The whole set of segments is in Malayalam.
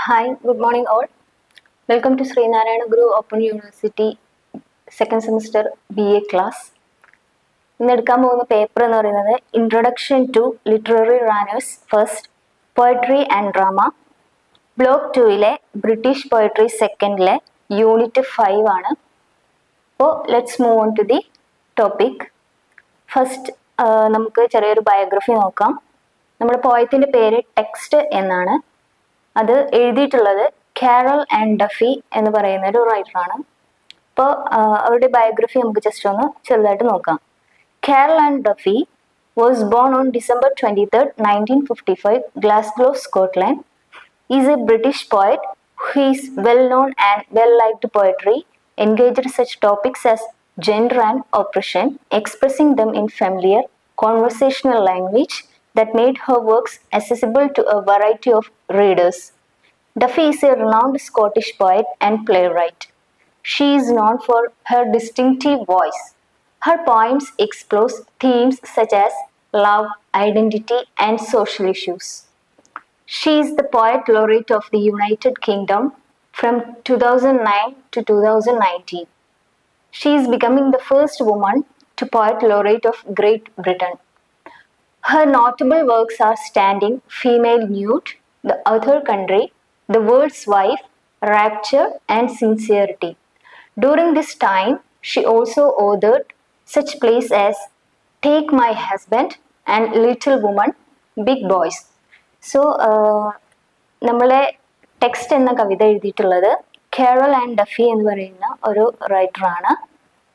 Hi, good morning all. Welcome to Sri Narayana Guru Open University second semester BA class. ഇന്ന് എടുക്കാൻ പോകുന്ന പേപ്പർ എന്ന് പറയുന്നത് introduction to literary genres first poetry and drama block 2-ലെ ബ്രിട്ടീഷ് പോയട്രി സെക്കൻഡിലെ യൂണിറ്റ് 5 ആണ്. അപ്പോൾ let's move on to the topic. First നമുക്ക് ചെറിയൊരു ബയോഗ്രഫി നോക്കാം. നമ്മുടെ പോയത്തിൻ്റെ പേര് ടെക്സ്റ്റ് എന്നാണ്. അത് എഴുതിയിട്ടുള്ളത് കാരൽ ആൻഡ് ഡഫി എന്ന് പറയുന്ന ഒരു റൈറ്ററാണ്. അപ്പോൾ അവരുടെ ബയോഗ്രഫി നമുക്ക് ജസ്റ്റ് ഒന്ന് ചെറുതായിട്ട് നോക്കാം. Carol and Duffy was born on December 23rd, 1955, Glasgow, Scotland. He is a British poet who is well known and well liked poetry, engaged such topics as gender and oppression, expressing them in familiar conversational language that made her works accessible to a variety of readers. Duffy is a renowned Scottish poet and playwright. She is known for her distinctive voice. Her poems explore themes such as love, identity, and social issues. She is the Poet Laureate of the United Kingdom from 2009 to 2019. She is becoming the first woman to Poet Laureate of Great Britain. Her notable works are Standing, Female Nude, The Other Country, The World's Wife, Rapture, and Sincerity. During this time, she also authored such plays as Take My Husband and Little Woman, Big Boys. So, നമ്മളെ ടെക്സ്റ്റ് എന്ന കവിത എഴുതിയിട്ടുള്ളത് കാരൽ ആൻഡ് ഡഫി എന്ന് പറയുന്ന ഒരു റൈറ്ററാണ്.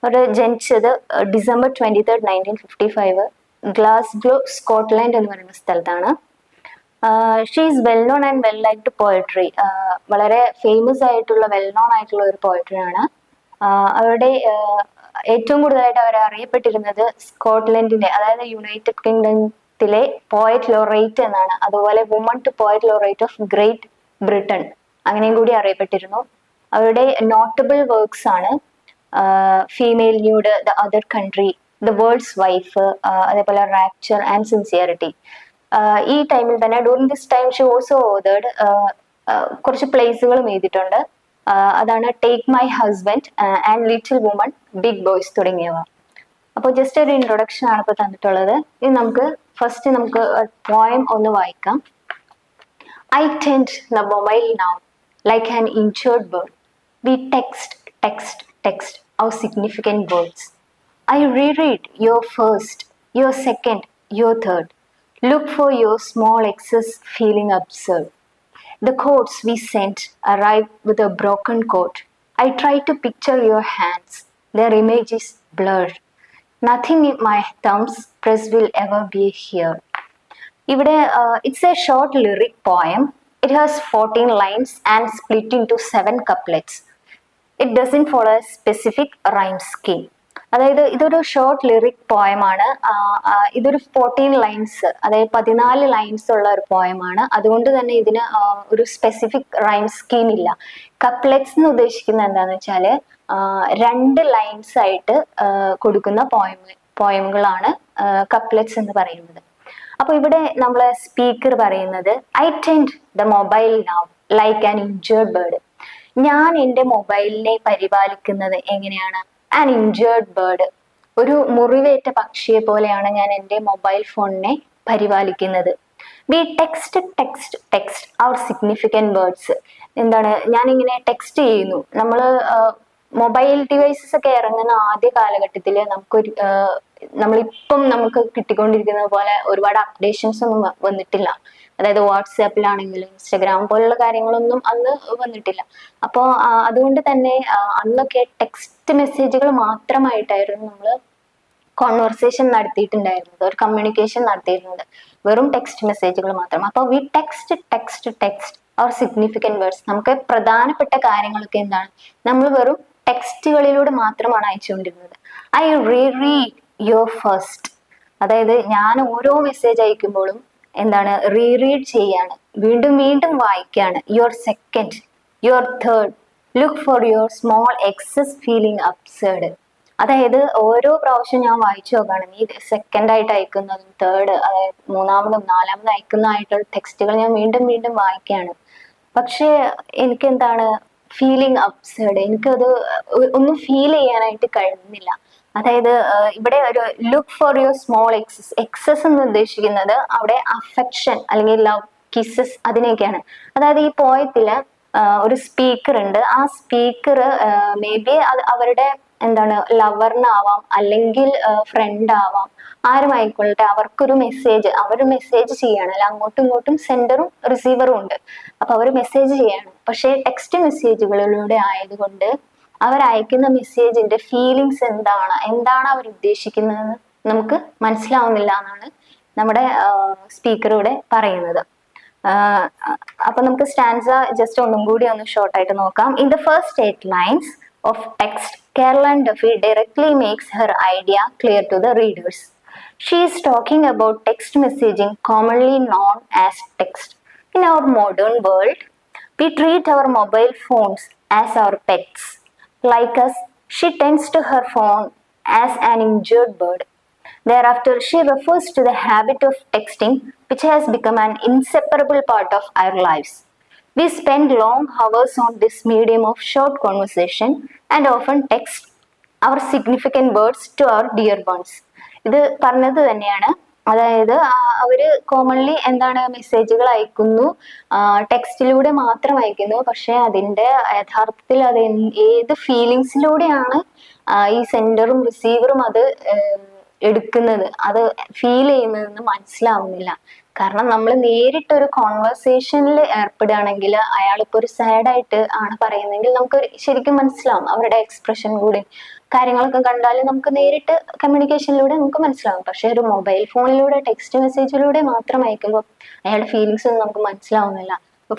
അവർ ജനിച്ചത് December 23rd, 1955 ഗ്ലാസ്ഗോ, സ്കോട്ട്ലാൻഡ് എന്ന് പറയുന്ന സ്ഥലത്താണ്. She is well known and well liked poetry. വളരെ ഫേമസ് ആയിട്ടുള്ള വെൽ നോൺ ആയിട്ടുള്ള ഒരു പോയട്രിയാണ്. അവരുടെ ഏറ്റവും കൂടുതലായിട്ട് അവർ അറിയപ്പെട്ടിരുന്നത് സ്കോട്ട്ലൻഡിന്റെ, അതായത് യുണൈറ്റഡ് കിങ്ഡത്തിലെ പോയറ്റ് ലോറേറ്റ് എന്നാണ്. അതുപോലെ woman to poet laureate of Great Britain അങ്ങനെയും കൂടി അറിയപ്പെട്ടിരുന്നു. അവരുടെ നോട്ടബിൾ വർക്ക്സ് ആണ് female nude, the other country, the world's wife, അതേപോലെ റാപ്ചർ ആൻഡ് സിൻസിയറിറ്റി. ഈ ടൈമിൽ തന്നെ during this time she also authored കുറച്ച് പ്ലേസുകളും എഴുതിയിട്ടുണ്ട്. അതാണ് take my husband and little woman, big boys തുടങ്ങിയവ. അപ്പോൾ ജസ്റ്റ് ഒരു ഇൻട്രൊഡക്ഷൻ ആണ് ഇപ്പോൾ തന്നിട്ടുള്ളത്. ഇനി നമുക്ക് ഫസ്റ്റ് പോയം ഒന്ന് വായിക്കാം. I tend the mobile now like an injured bird. We text our significant words. I reread your first, your second, your third. Look for your small excess feeling absurd. The quotes we sent arrive with a broken quote. I try to picture your hands. Their image is blurred. Nothing in my thumb's press will ever be here. ഇവിടെ it's a short lyric poem. It has 14 lines and split into 7 couplets. It doesn't follow a specific rhyme scheme. അതായത് ഇതൊരു ഷോർട്ട് ലിറിക് പോയമാണ്. ഇതൊരു 14 ലൈൻസ്, അതായത് 14 ലൈൻസ് ഉള്ള ഒരു പോയമാണ്. അതുകൊണ്ട് തന്നെ ഇതിന് ഒരു സ്പെസിഫിക് റൈം സ്കീം ഇല്ല. കപ്ലെറ്റ്സ് എന്ന് ഉദ്ദേശിക്കുന്നത് എന്താണെന്ന് വെച്ചാൽ 2 ലൈൻസ് ആയിട്ട് കൊടുക്കുന്ന പോയമുകളാണ് കപ്ലെറ്റ്സ് എന്ന് പറയുന്നത്. അപ്പൊ ഇവിടെ നമ്മളെ സ്പീക്കർ പറയുന്നത് I tend the mobile now like an injured bird. ഞാൻ എൻ്റെ മൊബൈലിനെ പരിപാലിക്കുന്നത് എങ്ങനെയാണ്? ആൻ ഇൻജേർഡ് ബേർഡ്, ഒരു മുറിവേറ്റ പക്ഷിയെ പോലെയാണ് ഞാൻ എൻ്റെ മൊബൈൽ ഫോണിനെ പരിപാലിക്കുന്നത്. വി ടെക്സ്റ്റ് അവർ സിഗ്നിഫിക്കൻറ്റ് വേർഡ്സ്. എന്താണ്, ഞാനിങ്ങനെ ടെക്സ്റ്റ് ചെയ്യുന്നു. നമ്മൾ മൊബൈൽ ഡിവൈസസ് ഒക്കെ ഇറങ്ങുന്ന ആദ്യ കാലഘട്ടത്തിൽ നമ്മളിപ്പം നമുക്ക് കിട്ടിക്കൊണ്ടിരിക്കുന്നത് പോലെ ഒരുപാട് അപ്ഡേഷൻസ് ഒന്നും വന്നിട്ടില്ല. അതായത് വാട്സാപ്പിലാണെങ്കിലും ഇൻസ്റ്റഗ്രാം പോലുള്ള കാര്യങ്ങളൊന്നും അന്ന് വന്നിട്ടില്ല. അപ്പോൾ അതുകൊണ്ട് തന്നെ അന്നൊക്കെ ടെക്സ്റ്റ് മെസ്സേജുകൾ മാത്രമായിട്ടായിരുന്നു നമ്മൾ കോൺവെർസേഷൻ നടത്തിയിട്ടുണ്ടായിരുന്നത്, ഒരു കമ്മ്യൂണിക്കേഷൻ നടത്തിയിരുന്നത് വെറും ടെക്സ്റ്റ് മെസ്സേജുകൾ മാത്രം. അപ്പോൾ വി ടെക്സ്റ്റ് അവർ സിഗ്നിഫിക്കൻറ്റ് വേർഡ്സ്. നമുക്ക് പ്രധാനപ്പെട്ട കാര്യങ്ങളൊക്കെ എന്താണ്, നമ്മൾ വെറും ടെക്സ്റ്റുകളിലൂടെ മാത്രമാണ് അയച്ചുകൊണ്ടിരുന്നത്. ഐ റീഡ് യുവർ ഫസ്റ്റ്, അതായത് ഞാൻ ഓരോ മെസ്സേജ് അയക്കുമ്പോഴും എന്താണ്, റീറീഡ് ചെയ്യാണ്, വീണ്ടും വീണ്ടും വായിക്കുകയാണ്. Your second, your third, look for your small X's feeling absurd. അതായത് ഓരോ പ്രാവശ്യം ഞാൻ വായിച്ചു നോക്കുകയാണ്, നീ സെക്കൻഡായിട്ട് അയക്കുന്നതും തേർഡ്, അതായത് മൂന്നാമതും നാലാമതും അയക്കുന്നതായിട്ടുള്ള ടെക്സ്റ്റുകൾ ഞാൻ വീണ്ടും വീണ്ടും വായിക്കുകയാണ്. പക്ഷേ എനിക്ക് എന്താണ് ഫീലിംഗ് അപ്സേർഡ്, എനിക്കത് ഒന്നും ഫീൽ ചെയ്യാനായിട്ട് കഴിയുന്നില്ല. അതായത് ഇവിടെ ഒരു look for your small X's, X's എന്ന് ഉദ്ദേശിക്കുന്നത് അവിടെ അഫെക്ഷൻ അല്ലെങ്കിൽ ലവ്, കിസസ് അതിനെയൊക്കെയാണ്. അതായത് ഈ പോയത്തില് ഒരു സ്പീക്കർ ഉണ്ട്. ആ സ്പീക്കർ മേ ബി അവരുടെ എന്താണ് ലവറിനാവാം, അല്ലെങ്കിൽ ഫ്രണ്ട് ആവാം, ആരുമായിക്കൊള്ളട്ടെ, അവർക്കൊരു മെസ്സേജ്, അവർ മെസ്സേജ് ചെയ്യാണ്, അല്ല അങ്ങോട്ടും ഇങ്ങോട്ടും സെൻഡറും റിസീവറും ഉണ്ട്. അപ്പൊ അവർ മെസ്സേജ് ചെയ്യാണ്. പക്ഷേ ടെക്സ്റ്റ് മെസ്സേജുകളിലൂടെ ആയതുകൊണ്ട് അവർ അയക്കുന്ന മെസ്സേജിന്റെ ഫീലിങ്സ് എന്താണ് അവർ ഉദ്ദേശിക്കുന്നതെന്ന് നമുക്ക് മനസ്സിലാവുന്നില്ല എന്നാണ് നമ്മുടെ സ്പീക്കർ ഇവിടെ പറയുന്നത്. അപ്പൊ നമുക്ക് സ്റ്റാൻസ ജസ്റ്റ് ഒന്നും കൂടി ഒന്ന് ഷോർട്ട് ആയിട്ട് നോക്കാം. In the first 8 lines of text, Caroline Duffy directly makes her idea clear to the readers. She is talking about text messaging, commonly known as text. In our modern world, we treat our mobile phones as our pets. Like us, she tends to her phone as an injured bird. Thereafter, she refers to the habit of texting, which has become an inseparable part of our lives. We spend long hours on this medium of short conversation and often text our significant words to our dear ones. ഇത് പറഞ്ഞത് തന്നെയാണ്. അതായത് അവര് കോമൺലി എന്താണ് മെസ്സേജുകൾ അയക്കുന്നു, ടെക്സ്റ്റിലൂടെ മാത്രം അയക്കുന്നു. പക്ഷെ അതിന്റെ യഥാർത്ഥത്തിൽ അത് ഏത് ഫീലിങ്സിലൂടെയാണ് ഈ സെൻഡറും റിസീവറും അത് എടുക്കുന്നത്, അത് ഫീൽ ചെയ്യുന്നതെന്ന് മനസ്സിലാവുന്നില്ല. കാരണം നമ്മൾ നേരിട്ടൊരു കോൺവെർസേഷനിൽ ഏർപ്പെടുകയാണെങ്കിൽ, അയാളിപ്പോ ഒരു സാഡായിട്ട് ആണ് പറയുന്നതെങ്കിൽ നമുക്ക് ശരിക്കും മനസ്സിലാവും. അവരുടെ എക്സ്പ്രഷൻ കൂടി കാര്യങ്ങളൊക്കെ കണ്ടാൽ നമുക്ക് നേരിട്ട് കമ്മ്യൂണിക്കേഷനിലൂടെ നമുക്ക് മനസ്സിലാവും. പക്ഷെ ഒരു മൊബൈൽ ഫോണിലൂടെ ടെക്സ്റ്റ് മെസ്സേജിലൂടെ മാത്രം അയക്കുമ്പോൾ അയാളുടെ ഫീലിങ്സ് ഒന്നും നമുക്ക് മനസ്സിലാവുന്നില്ല.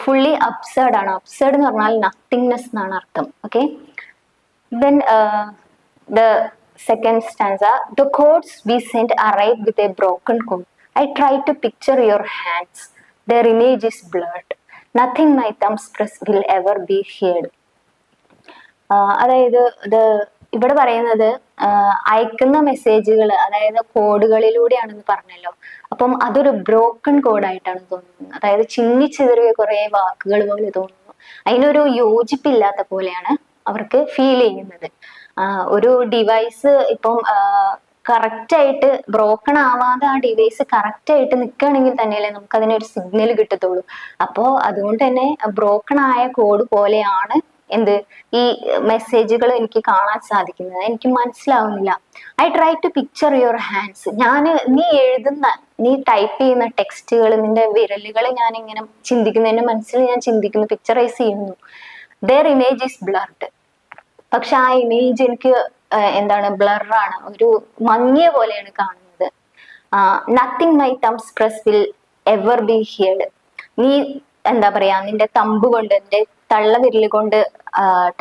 ഫുള്ളി അബ്സേർഡ് ആണ്. അബ്സേർഡ് എന്ന് പറഞ്ഞാൽ നത്തിങ്നെസ് എന്നാണ് അർത്ഥം. Okay, then the second stanza, the codes we sent arrived with a broken code. I tried to picture your hands. Their image is blurred. Nothing my thumbs press will ever be heard. അതായത് ഇവിടെ പറയുന്നത് അയക്കുന്ന മെസ്സേജുകൾ, അതായത് കോഡുകളിലൂടെയാണെന്ന് പറഞ്ഞല്ലോ. അപ്പം അതൊരു ബ്രോക്കൺ കോഡായിട്ടാണ് തോന്നുന്നത്. അതായത് ചിന്നിച്ചിതറിയ കുറെ വാക്കുകൾ പോലെ തോന്നുന്നു. അതിനൊരു യോജിപ്പില്ലാത്ത പോലെയാണ് അവർക്ക് ഫീൽ ചെയ്യുന്നത്. ഒരു ഡിവൈസ് ഇപ്പം കറക്റ്റ് ആയിട്ട് ബ്രോക്കൺ ആവാതെ ആ ഡിവൈസ് കറക്റ്റ് ആയിട്ട് നിൽക്കുകയാണെങ്കിൽ തന്നെയല്ലേ നമുക്ക് അതിനൊരു സിഗ്നൽ കിട്ടത്തുള്ളൂ. അപ്പോൾ അതുകൊണ്ട് തന്നെ ബ്രോക്കൺ ആയ കോഡ് പോലെയാണ് എന്ത് ഈ മെസ്സേജുകൾ എനിക്ക് കാണാൻ സാധിക്കുന്നത്. എനിക്ക് മനസ്സിലാവുന്നില്ല. I try to picture your hands. നീ ടൈപ്പ് ചെയ്യുന്ന ടെക്സ്റ്റുകൾ, നിന്റെ വിരലുകൾ ഞാൻ ഇങ്ങനെ ചിന്തിക്കുന്നു, മനസ്സിൽ ഞാൻ ചിന്തിക്കുന്നു, പിക്ചറൈസ് ചെയ്യുന്നു. Their image is blurred. പക്ഷെ ആ ഇമേജ് എനിക്ക് എന്താണ് ബ്ലറാണ്, ഒരു മങ്ങിയ പോലെയാണ് കാണുന്നത്. Nothing my thumbs press will ever B heard. നീ എന്താ പറയാ, നിന്റെ തമ്പ് കൊണ്ട്, നിന്റെ തള്ളവിരൽ കൊണ്ട്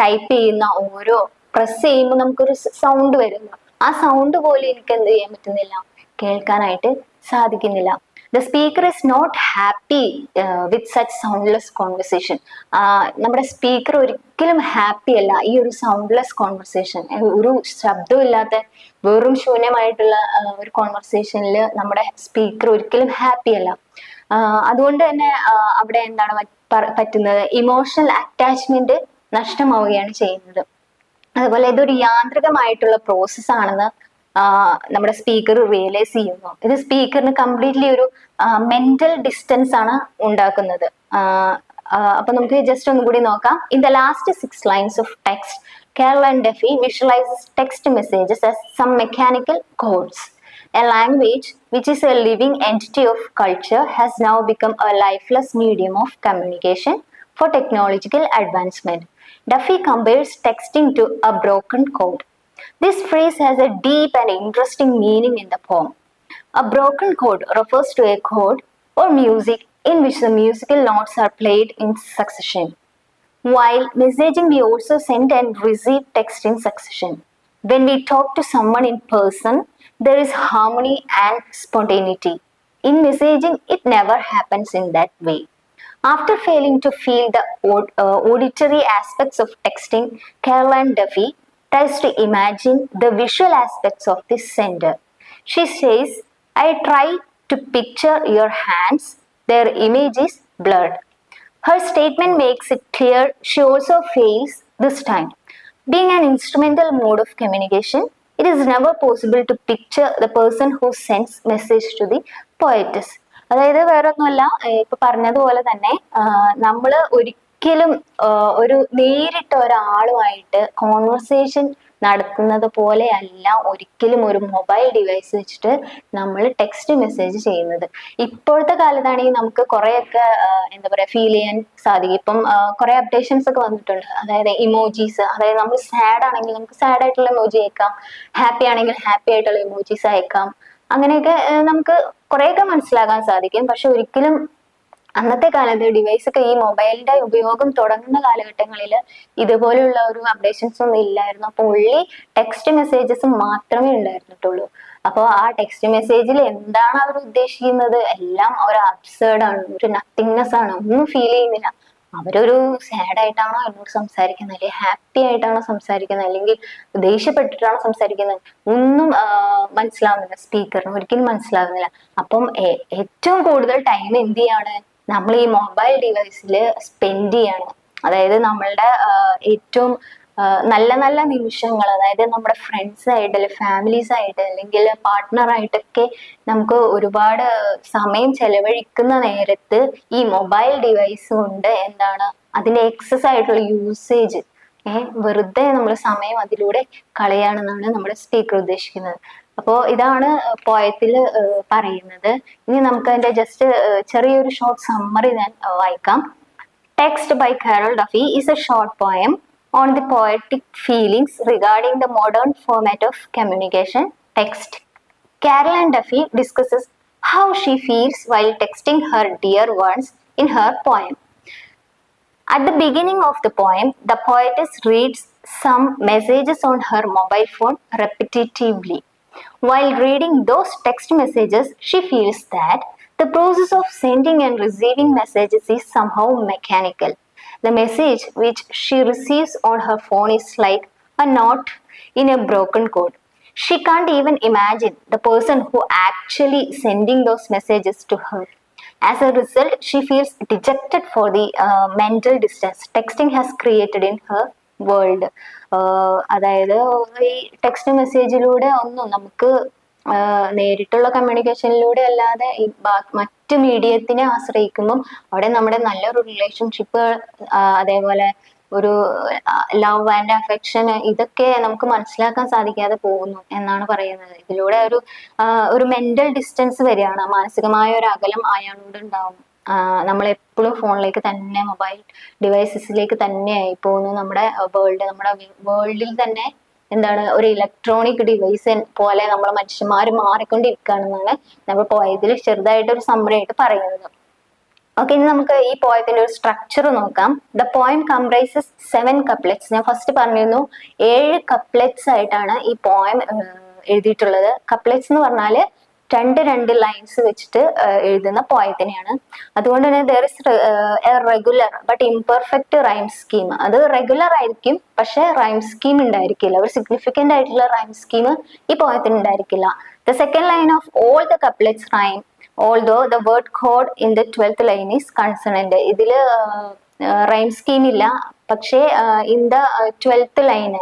ടൈപ്പ് ചെയ്യുന്ന ഓരോ പ്രസ് ചെയ്യുമ്പോൾ നമുക്കൊരു സൗണ്ട് വരുന്നു. ആ സൗണ്ട് പോലും എനിക്ക് എന്ത് ചെയ്യാൻ പറ്റുന്നില്ല, കേൾക്കാനായിട്ട് സാധിക്കുന്നില്ല. The speaker is not happy with such soundless conversation. നമ്മുടെ സ്പീക്കർ ഒരിക്കലും ഹാപ്പി അല്ല ഈ ഒരു സൗണ്ട്ലെസ് കോൺവെർസേഷൻ. ഒരു ശബ്ദമില്ലാത്ത വെറും ശൂന്യമായിട്ടുള്ള ഒരു കോൺവെർസേഷനിൽ നമ്മുടെ സ്പീക്കർ ഒരിക്കലും ഹാപ്പി അല്ല. അതുകൊണ്ട് തന്നെ അവിടെ എന്താണ് പറ്റുന്നത്, ഇമോഷണൽ അറ്റാച്ച്മെന്റ് നഷ്ടമാവുകയാണ് ചെയ്യുന്നത്. അതുപോലെ ഇതൊരു യാന്ത്രികമായിട്ടുള്ള പ്രോസസ് ആണെന്ന് നമ്മുടെ സ്പീക്കർ റിയലൈസ് ചെയ്യുന്നു. ഇത് സ്പീക്കറിന് കംപ്ലീറ്റ്ലി ഒരു മെന്റൽ ഡിസ്റ്റൻസ് ആണ് ഉണ്ടാക്കുന്നത്. അപ്പൊ നമുക്ക് ജസ്റ്റ് ഒന്നും കൂടി നോക്കാം. In the last 6 lines of text, Caroline Duffy visualizes text messages as some mechanical codes. A language which is a living entity of culture has now become a lifeless medium of communication for technological advancement. Duffy compares texting to a broken code. This phrase has a deep and interesting meaning in the poem. A broken chord refers to a chord or music in which the musical notes are played in succession. While messaging, we also send and receive text in succession. When we talk to someone in person, there is harmony and spontaneity. In messaging, it never happens in that way. After failing to feel the auditory aspects of texting, Caroline Duffy tries to imagine the visual aspects of this sender. She says, I try to picture your hands, their image is blurred. Her statement makes it clear she also fails this time. Being an instrumental mode of communication, it is never possible to picture the person who sends message to the poetess. അതായത് വേറൊന്നുമല്ല, ഇപ്പൊ പറഞ്ഞതുപോലെ തന്നെ നമ്മൾ ഒരിക്കലും ഒരു നേരിട്ട് ഒരാളുമായിട്ട് കോൺവെർസേഷൻ നടത്തുന്നത് പോലെ അല്ല ഒരിക്കലും ഒരു മൊബൈൽ ഡിവൈസ് വെച്ചിട്ട് നമ്മൾ ടെക്സ്റ്റ് മെസ്സേജ് ചെയ്യുന്നത്. ഇപ്പോഴത്തെ കാലത്താണെങ്കിൽ നമുക്ക് കുറെയൊക്കെ എന്താ പറയാ ഫീൽ ചെയ്യാൻ സാധിക്കും. ഇപ്പം കുറെ അപ്ഡേഷൻസ് ഒക്കെ വന്നിട്ടുണ്ട്. അതായത് ഇമോജീസ്, അതായത് നമ്മൾ സാഡ് ആണെങ്കിൽ നമുക്ക് സാഡ് ആയിട്ടുള്ള ഇമോജി അയക്കാം, ഹാപ്പി ആണെങ്കിൽ ഹാപ്പി ആയിട്ടുള്ള ഇമോജീസ് അയക്കാം. അങ്ങനെയൊക്കെ നമുക്ക് കുറെയൊക്കെ മനസ്സിലാക്കാൻ സാധിക്കും. പക്ഷെ ഒരിക്കലും അന്നത്തെ കാലത്ത് ഡിവൈസ് ഒക്കെ ഈ മൊബൈലിന്റെ ഉപയോഗം തുടങ്ങുന്ന കാലഘട്ടങ്ങളിൽ ഇതുപോലെയുള്ള ഒരു അപ്ഡേഷൻസ് ഒന്നും ഇല്ലായിരുന്നു. അപ്പോൾ ഉള്ളി ടെക്സ്റ്റ് മെസ്സേജസ് മാത്രമേ ഉണ്ടായിരുന്നിട്ടുള്ളൂ. അപ്പോൾ ആ ടെക്സ്റ്റ് മെസ്സേജിൽ എന്താണ് അവർ ഉദ്ദേശിക്കുന്നത്? എല്ലാം ഒരു അബ്സേർഡ് ആണ്, ഒരു നത്തിങ്നെസ് ആണ്, ഒന്നും ഫീൽ ചെയ്യുന്നില്ല. അവരൊരു സാഡ് ആയിട്ടാണോ എന്നോട് സംസാരിക്കുന്നത്, അല്ലെങ്കിൽ ഹാപ്പി ആയിട്ടാണോ സംസാരിക്കുന്നത്, അല്ലെങ്കിൽ ദേഷ്യപ്പെട്ടിട്ടാണോ സംസാരിക്കുന്നത്, ഒന്നും മനസ്സിലാവുന്നില്ല. സ്പീക്കറിന് ഒരിക്കലും മനസ്സിലാവുന്നില്ല. അപ്പം ഏറ്റവും കൂടുതൽ ടൈം എന്ത് ചെയ്യാണ് നമ്മൾ ഈ മൊബൈൽ ഡിവൈസിൽ സ്പെൻഡ് ചെയ്യാണ്. അതായത് നമ്മളുടെ ഏറ്റവും നല്ല നല്ല നിമിഷങ്ങൾ, അതായത് നമ്മുടെ ഫ്രണ്ട്സ് ആയിട്ട് അല്ലെങ്കിൽ ഫാമിലീസ് ആയിട്ട് അല്ലെങ്കിൽ പാർട്ട്ണറായിട്ടൊക്കെ നമുക്ക് ഒരുപാട് സമയം ചെലവഴിക്കുന്ന നേരത്ത് ഈ മൊബൈൽ ഡിവൈസ് കൊണ്ട് എന്താണ് അതിന്റെ എക്സസ് ആയിട്ടുള്ള യൂസേജ്, വെറുതെ നമ്മൾ സമയം അതിലൂടെ കളയാണെന്നാണ് നമ്മുടെ സ്പീക്കർ ഉദ്ദേശിക്കുന്നത്. അപ്പോൾ ഇതാണ് പോയത്തിൽ പറയുന്നത്. ഇനി നമുക്ക് അതിന്റെ ജസ്റ്റ് ചെറിയൊരു ഷോർട്ട് സമ്മറി ഞാൻ വായിക്കാം. Text by Carol Duffy is a short poem on the poetic feelings regarding the modern format of communication, text. Carol and Duffy discusses how she feels while texting her dear ones in her poem. At the beginning of the poem, the poetess reads some messages on her mobile phone repetitively. While reading those text messages, she feels that the process of sending and receiving messages is somehow mechanical. The message which she receives on her phone is like a note in a broken code. She can't even imagine the person who actually sending those messages to her. As a result, she feels dejected for the mental distance texting has created in her world. അതായത് ഈ ടെക്സ്റ്റ് മെസ്സേജിലൂടെ ഒന്നും നമുക്ക് നേരിട്ടുള്ള കമ്മ്യൂണിക്കേഷനിലൂടെ അല്ലാതെ ഈ മറ്റു മീഡിയത്തിനെ ആശ്രയിക്കുമ്പോൾ അവിടെ നമ്മുടെ നല്ലൊരു റിലേഷൻഷിപ്പ്, അതേപോലെ ഒരു ലവ് ആൻഡ് അഫെക്ഷൻ, ഇതൊക്കെ നമുക്ക് മനസ്സിലാക്കാൻ സാധിക്കാതെ പോകുന്നു എന്നാണ് പറയുന്നത്. ഇതിലൂടെ ഒരു മെന്റൽ ഡിസ്റ്റൻസ് വരികയാണ്, മാനസികമായ ഒരു അകലം അയാളോട് ഉണ്ടാവും. നമ്മൾ എപ്പോഴും ഫോണിലേക്ക് തന്നെ, മൊബൈൽ ഡിവൈസസിലേക്ക് തന്നെ ആയി പോകുന്നു. നമ്മുടെ വേൾഡിൽ തന്നെ എന്താണ് ഒരു ഇലക്ട്രോണിക് ഡിവൈസ് പോലെ നമ്മൾ മനുഷ്യന്മാർ മാറിക്കൊണ്ടിരിക്കുകയാണെന്നാണ് നമ്മൾ പോയതിൽ ചെറുതായിട്ട് ഒരു സമ്മറി ആയിട്ട് പറയുന്നത്. ഓക്കെ, ഇനി നമുക്ക് ഈ പോയത്തിന്റെ ഒരു സ്ട്രക്ചർ നോക്കാം. The poem comprises 7 couplets. ഞാൻ ഫസ്റ്റ് പറഞ്ഞിരുന്നു 7 couplets ആയിട്ടാണ് ഈ പോയം എഴുതിയിട്ടുള്ളത്. കപ്ലെറ്റ്സ് എന്ന് പറഞ്ഞാല് രണ്ട് ലൈൻസ് വെച്ചിട്ട് എഴുതുന്ന പോയത്തിനെയാണ്. അതുകൊണ്ട് തന്നെ there is A regular but imperfect rhyme scheme. അത് റെഗുലർ ആയിരിക്കും, പക്ഷെ റൈം സ്കീം ഉണ്ടായിരിക്കില്ല. ഒരു സിഗ്നിഫിക്കന്റ് ആയിട്ടുള്ള റൈം സ്കീം ഈ പോയത്തിന് ഉണ്ടായിരിക്കില്ല. The second line of all the couplets rhyme although the word chord in the 12th line is consonant. ഇതില് റൈം സ്കീം ഇല്ല, പക്ഷേ ഇൻ ദ 12th ലൈൻ,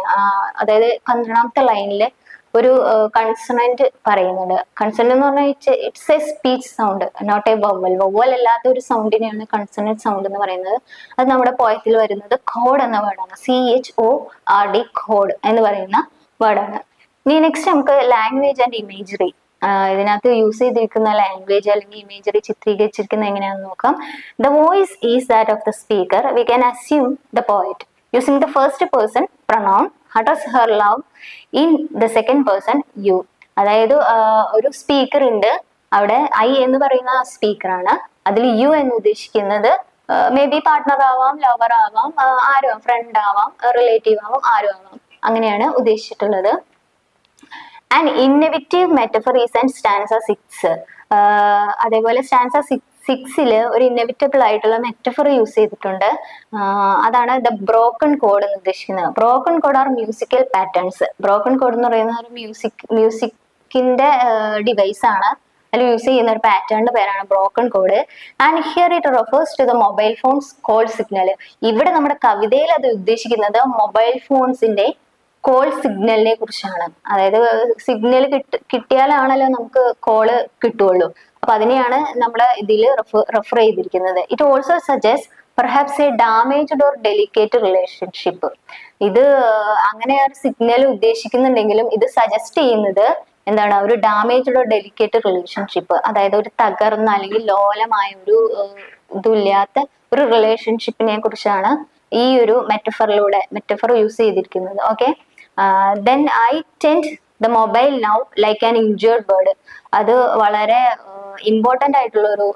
അതായത് 12ാമത്തെ ലൈനില് ഒരു കൺസണന്റ് പറയുന്നുണ്ട്. കൺസണന്റ് എന്ന് പറഞ്ഞാൽ it's a speech sound, not a vowel. Vowel അല്ലാത്ത ഒരു സൗണ്ടിനെയാണ് കൺസണന്റ് സൗണ്ട് എന്ന് പറയുന്നത്. അത് നമ്മുടെ പോയത്തിൽ വരുന്നത് ഖോഡ് എന്ന വേർഡാണ്. CHORD, ഖോഡ് എന്ന് പറയുന്ന വേർഡാണ്. ഇനി നെക്സ്റ്റ് നമുക്ക് ലാംഗ്വേജ് ആൻഡ് ഇമേജറി. ഇതിനകത്ത് യൂസ് ചെയ്തിരിക്കുന്ന ലാംഗ്വേജ് അല്ലെങ്കിൽ ഇമേജറി ചിത്രീകരിച്ചിരിക്കുന്ന എങ്ങനെയാണെന്ന് നോക്കാം. The voice is that of the speaker. We can assume the poet using the first person pronoun utters her love in the second person you. അതായത് ഒരു സ്പീക്കർ ഉണ്ട്, അവിടെ ഐ എന്ന് പറയുന്ന സ്പീക്കറാണ്. അതിൽ യു എന്ന് ഉദ്ദേശിക്കുന്നത് മേ ബി പാർട്ട്ണർ ആവാം, ലവർ ആവാം, ആരും ഫ്രണ്ട് ആവാം, റിലേറ്റീവ് ആവാം, ആരും ആവാം. അങ്ങനെയാണ് ഉദ്ദേശിച്ചിട്ടുള്ളത്. And innovative metaphor is and stanza 6. അതേപോലെ സ്റ്റാൻസ 6 ഒരു ഇന്നോവേറ്റബിൾ ആയിട്ടുള്ള മെറ്റഫർ യൂസ് ചെയ്തിട്ടുണ്ട്. അതാണ് ദ ബ്രോക്കൺ കോഡ് എന്ന് ഉദ്ദേശിക്കുന്നത്. ബ്രോക്കൺ കോഡ് ആർ മ്യൂസിക്കൽ പാറ്റേൺസ്. ബ്രോക്കൺ കോഡ് എന്ന് പറയുന്ന ഒരു മ്യൂസിക്കിന്റെ ഡിവൈസ് ആണ്. അതിൽ യൂസ് ചെയ്യുന്ന ഒരു പാറ്റേണിന്റെ പേരാണ് ബ്രോക്കൺ കോഡ്. And here it refers to the mobile phone's call signal. ഇവിടെ നമ്മുടെ കവിതയിൽ അത് ഉദ്ദേശിക്കുന്നത് മൊബൈൽ ഫോൺസിന്റെ കോൾ സിഗ്നലിനെ കുറിച്ചാണ്. അതായത് സിഗ്നൽ കിട്ടിയാലാണല്ലോ നമുക്ക് കോള് കിട്ടുള്ളൂ. അപ്പൊ അതിനെയാണ് നമ്മുടെ ഇതിൽ റെഫർ ചെയ്തിരിക്കുന്നത്. It also suggest perhaps A damaged or delicate relationship. ഇത് അങ്ങനെ ഒരു സിഗ്നൽ ഉദ്ദേശിക്കുന്നുണ്ടെങ്കിലും ഇത് സജസ്റ്റ് ചെയ്യുന്നത് എന്താണ്, ഒരു ഡാമേജ്ഡ് ഓർ ഡെലിക്കേറ്റ് റിലേഷൻഷിപ്പ്, അതായത് ഒരു തകർന്ന അല്ലെങ്കിൽ ലോലമായ ഒരു ഇതില്ലാത്ത ഒരു റിലേഷൻഷിപ്പിനെ കുറിച്ചാണ് ഈ ഒരു മെറ്റഫർ യൂസ് ചെയ്തിരിക്കുന്നത്. Okay, then I tend the mobile now like an injured bird. അത് വളരെ ഇമ്പോർട്ടന്റ് ആയിട്ടുള്ള ഒരു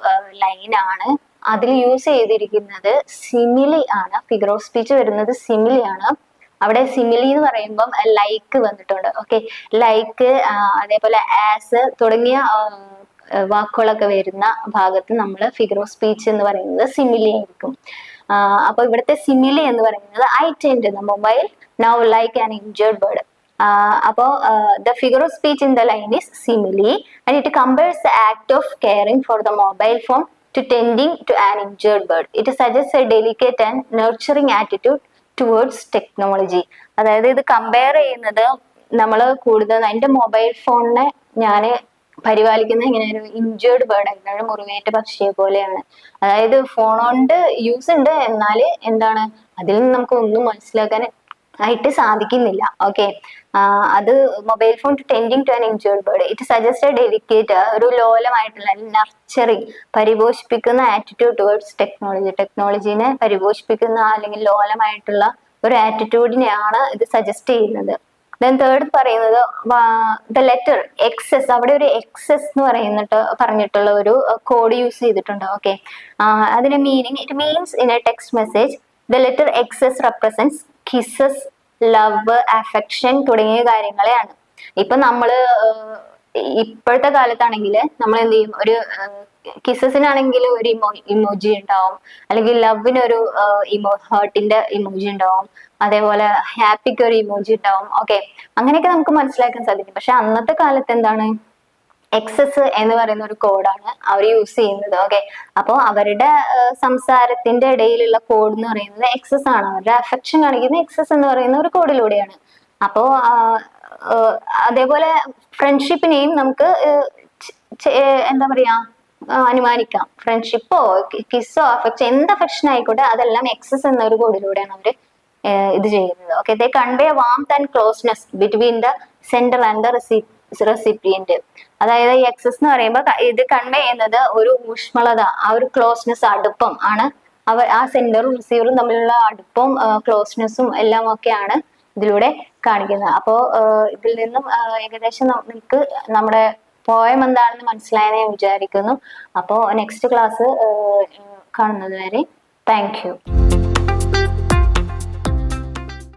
ലൈനാണ്. അതിൽ യൂസ് ചെയ്തിരിക്കുന്നത് സിമിലി ആണ്. ഫിഗർ ഓഫ് സ്പീച്ച് വരുന്നത് സിമിലി ആണ്. അവിടെ സിമിലി എന്ന് പറയുമ്പം ലൈക്ക് വന്നിട്ടുണ്ട്. ഓക്കെ, ലൈക്ക് അതേപോലെ ആസ് തുടങ്ങിയ വാക്കുകളൊക്കെ വരുന്ന ഭാഗത്ത് നമ്മൾ ഫിഗർ ഓഫ് സ്പീച്ച് എന്ന് പറയുന്നത് സിമിലി ആയിരിക്കും. അപ്പൊ ഇവിടുത്തെ സിമിലി എന്ന് പറയുന്നത് I tend the mobile now like an injured bird. അപ്പോ the figure of speech in the line is simile and it compares the act of caring for the mobile phone to tending to an injured bird. It suggests a delicate and nurturing attitude towards technology. അതായത് ഇത് കമ്പയർ ചെയ്യുന്നത് നമ്മൾ കൂടുതൽ എൻ്റെ മൊബൈൽ ഫോണിനെ ഞാൻ പരിപാലിക്കുന്നത് ഇങ്ങനെ ഒരു ഇൻജേർഡ് ബേർഡ് ആയിട്ടാണ്, മുറിവേറ്റ പക്ഷിയെ പോലെയാണ്. അതായത് ഫോൺ കൊണ്ട് യൂസ് ഉണ്ട്, എന്നാൽ എന്താണ് അതിൽ നിന്ന് നമുക്ക് ഒന്നും മനസ്സിലാക്കാൻ ആയിട്ട് സാധിക്കുന്നില്ല. ഓക്കെ, അത് mobile phone tending to an injured bird. It suggest delicate, ഒരു ലോലമായിട്ടുള്ള നർച്ചറിങ്, പരിപോഷിപ്പിക്കുന്ന ആറ്റിറ്റ്യൂഡ് ടുവേർഡ്സ് ടെക്നോളജി. ടെക്നോളജീനെ പരിപോഷിപ്പിക്കുന്ന അല്ലെങ്കിൽ ലോലമായിട്ടുള്ള ഒരു ആറ്റിറ്റ്യൂഡിനെയാണ് ഇത് സജസ്റ്റ് ചെയ്യുന്നത്. ദെൻ തേർഡ് പറയുന്നത് ദ ലെറ്റർ എക്സസ്. അവിടെ ഒരു എക്സസ് എന്ന് പറഞ്ഞിട്ടുള്ള ഒരു കോഡ് യൂസ് ചെയ്തിട്ടുണ്ട്. ഓക്കെ, അതിന്റെ meaning, it means in a text message the letter X's represents kisses, love, affection തുടങ്ങിയ കാര്യങ്ങളെയാണ്. ഇപ്പൊ നമ്മള് ഇപ്പോഴത്തെ കാലത്താണെങ്കിൽ നമ്മൾ എന്ത് ചെയ്യും, ഒരു കിസസിനാണെങ്കിൽ ഒരു ഇമോജി ഉണ്ടാവും, അല്ലെങ്കിൽ ലവിനൊരു ഹേർട്ടിന്റെ ഇമോജി ഉണ്ടാവും, അതേപോലെ ഹാപ്പിക്ക് ഒരു ഇമോജി ഉണ്ടാവും. ഓക്കെ, അങ്ങനെയൊക്കെ നമുക്ക് മനസ്സിലാക്കാൻ സാധിക്കും. പക്ഷെ അന്നത്തെ കാലത്ത് എന്താണ്, എക്സസ് എന്ന് പറയുന്ന ഒരു കോഡാണ് അവർ യൂസ് ചെയ്യുന്നത്. ഓക്കെ, അപ്പോൾ അവരുടെ സംസാരത്തിന്റെ ഇടയിലുള്ള കോഡ് എന്ന് പറയുന്നത് എക്സസ് ആണ്. അവരുടെ അഫെക്ഷൻ കാണിക്കുന്ന എക്സസ് എന്ന് പറയുന്ന ഒരു കോഡിലൂടെയാണ്. അപ്പോ അതേപോലെ ഫ്രണ്ട്ഷിപ്പിനെയും നമുക്ക് എന്താ പറയാ അനുമാനിക്കാം. ഫ്രണ്ട്ഷിപ്പോ കിസ്സോ അഫെക്ഷൻ, എന്ത് അഫെക്ഷൻ ആയിക്കോട്ടെ അതെല്ലാം എക്സസ് എന്ന ഒരു കോഡിലൂടെയാണ് അവര് ഇത് ചെയ്യുന്നത്. Okay, they convey warmth and closeness between the sender and the recipient. അതായത് ഈ എക്സസ് എന്ന് പറയുമ്പോൾ ഇത് കൺവേ ചെയ്യുന്നത് ഒരു ഊഷ്മളത, ആ ഒരു ക്ലോസ്നെസ്, അടുപ്പം ആണ്. ആ സെൻഡറും റിസീവറും തമ്മിലുള്ള അടുപ്പവും ക്ലോസ്നെസ്സും എല്ലാം ഒക്കെയാണ് ഇതിലൂടെ കാണിക്കുന്നത്. അപ്പോ ഇതിൽ നിന്നും ഏകദേശം നമുക്ക് നമ്മുടെ പോയം എന്താണെന്ന് മനസ്സിലായെന്ന് ഞാൻ വിചാരിക്കുന്നു. അപ്പോൾ നെക്സ്റ്റ് ക്ലാസ് കാണുന്നത് വരെ താങ്ക് യു.